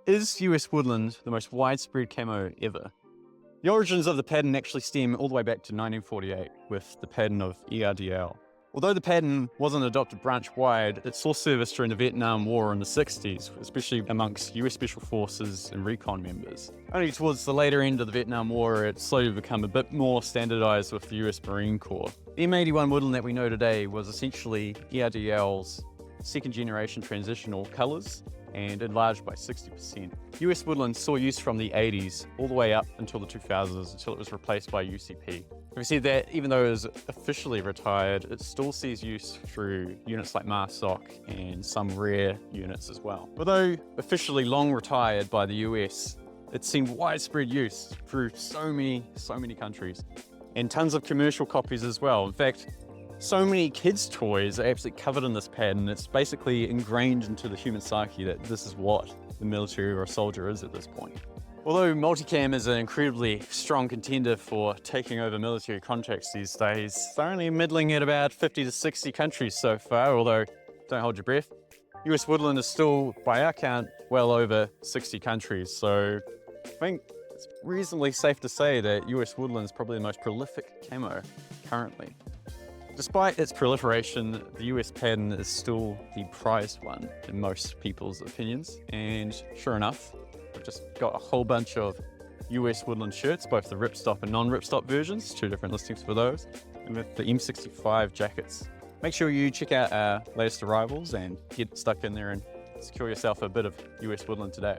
Is US Woodland the most widespread camo ever? The origins of the pattern actually stem all the way back to 1948 with the pattern of ERDL. Although the pattern wasn't adopted branch-wide, it saw service during the Vietnam War in the 60s, especially amongst US Special Forces and recon members. Only towards the later end of the Vietnam War, it slowly became a bit more standardized with the US Marine Corps. The M81 Woodland that we know today was essentially ERDL's second generation transitional colors and enlarged by 60%. US Woodland saw use from the 80s all the way up until the 2000s until it was replaced by UCP. We see that even though it is officially retired, it still sees use through units like MARSOC and some rare units as well. Although officially long retired by the US, it's seen widespread use through so many countries and tons of commercial copies as well. In fact, so many kids' toys are absolutely covered in this pattern. It's basically ingrained into the human psyche that this is what the military or a soldier is at this point. Although multicam is an incredibly strong contender for taking over military contracts these days, they're only middling at about 50 to 60 countries so far, although don't hold your breath. US Woodland is still, by our count, well over 60 countries, so I think it's reasonably safe to say that US Woodland is probably the most prolific camo currently. Despite its proliferation, the US pattern is still the prized one in most people's opinions, and sure enough, I've just got a whole bunch of US Woodland shirts, both the Ripstop and non-Ripstop versions, two different listings for those, and with the M65 jackets. Make sure you check out our latest arrivals and get stuck in there and secure yourself a bit of US Woodland today.